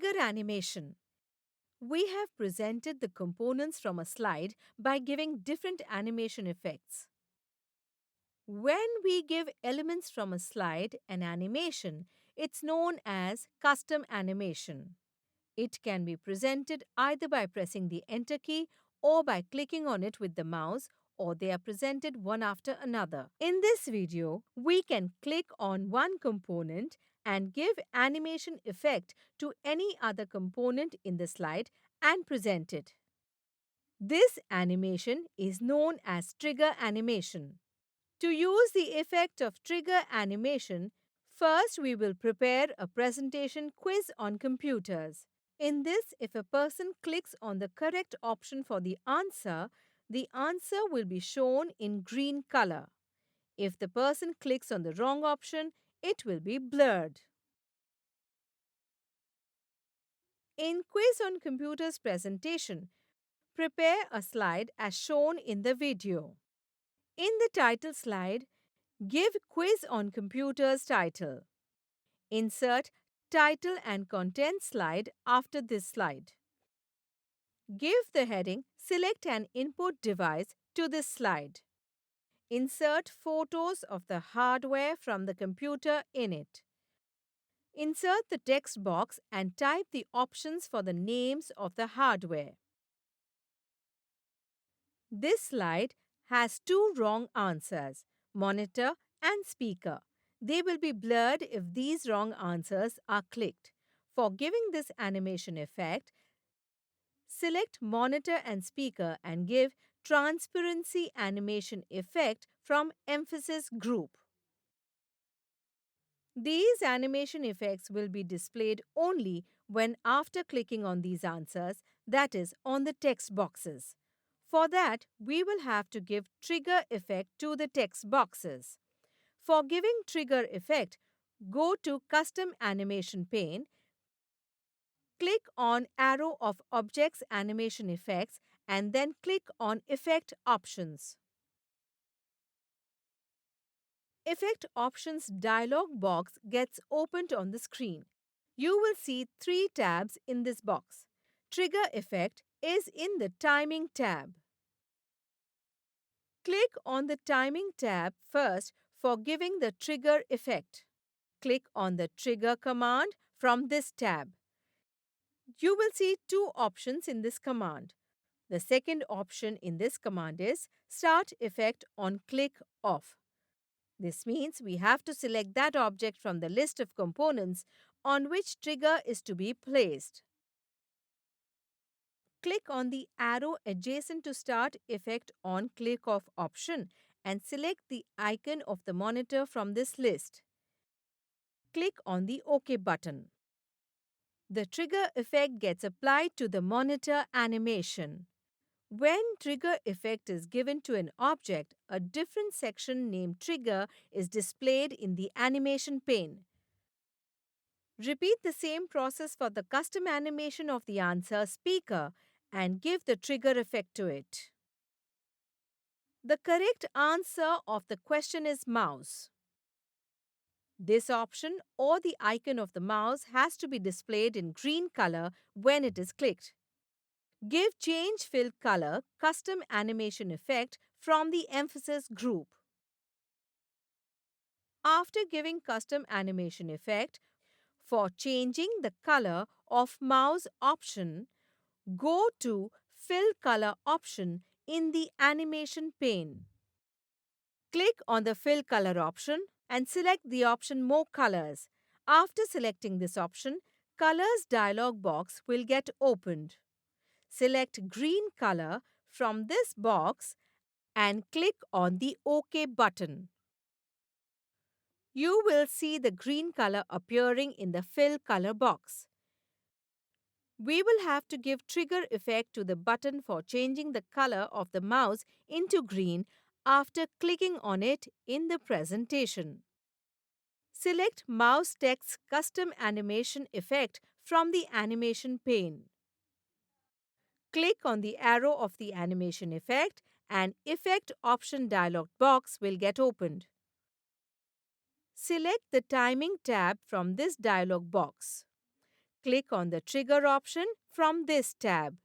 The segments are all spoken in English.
Trigger animation. We have presented the components from a slide by giving different animation effects. When we give elements from a slide an animation, it's known as custom animation. It can be presented either by pressing the Enter key or by clicking on it with the mouse, or they are presented one after another. In this video, we can click on one component and give animation effect to any other component in the slide and present it. This animation is known as trigger animation. To use the effect of trigger animation, first we will prepare a presentation quiz on computers. In this, if a person clicks on the correct option for the answer will be shown in green color. If the person clicks on the wrong option, it will be blurred. In Quiz on Computers presentation, prepare a slide as shown in the video. In the title slide, give Quiz on Computers title. Insert title and content slide after this slide. Give the heading Select an input device to this slide. Insert photos of the hardware from the computer in it. Insert the text box and type the options for the names of the hardware. This slide has two wrong answers, monitor and speaker. They will be blurred if these wrong answers are clicked. For giving this animation effect, select monitor and speaker and give transparency animation effect from emphasis group. These animation effects will be displayed only when after clicking on these answers, that is, on the text boxes. For that, we will have to give trigger effect to the text boxes. For giving trigger effect, go to Custom Animation pane, click on arrow of Objects Animation Effects and then click on Effect Options. Effect Options dialog box gets opened on the screen. You will see three tabs in this box. Trigger Effect is in the Timing tab. Click on the Timing tab first for giving the trigger effect. Click on the Trigger command from this tab. You will see two options in this command. The second option in this command is Start Effect on Click Off. This means we have to select that object from the list of components on which trigger is to be placed. Click on the arrow adjacent to Start Effect on Click Off option and select the icon of the monitor from this list. Click on the OK button. The trigger effect gets applied to the monitor animation. When trigger effect is given to an object, a different section named Trigger is displayed in the animation pane. Repeat the same process for the custom animation of the answer speaker and give the trigger effect to it. The correct answer of the question is mouse. This option or the icon of the mouse has to be displayed in green color when it is clicked. Give Change Fill Color Custom Animation Effect from the Emphasis group. After giving Custom Animation Effect, for changing the color of mouse option, go to Fill Color option in the animation pane. Click on the Fill Color option and select the option More Colors. After selecting this option, Colors dialog box will get opened. Select green color from this box and click on the OK button. You will see the green color appearing in the Fill Color box. We will have to give trigger effect to the button for changing the color of the mouse into green after clicking on it in the presentation. Select Mouse Text Custom Animation Effect from the animation pane. Click on the arrow of the animation effect and Effect Option dialog box will get opened. Select the Timing tab from this dialog box. Click on the Trigger option from this tab,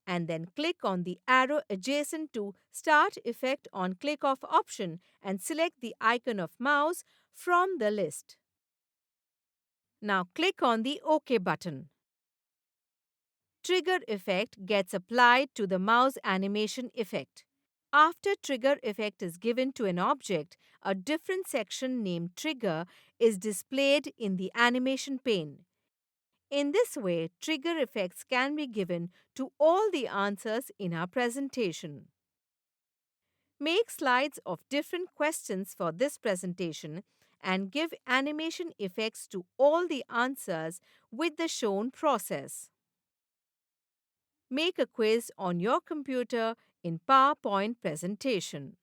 and then click on the arrow adjacent to Start Effect on Click Off option and select the icon of mouse from the list. Now click on the OK button. Trigger effect gets applied to the mouse animation effect. After trigger effect is given to an object, a different section named Trigger is displayed in the animation pane. In this way, trigger effects can be given to all the answers in our presentation. Make slides of different questions for this presentation and give animation effects to all the answers with the shown process. Make a quiz on your computer in PowerPoint presentation.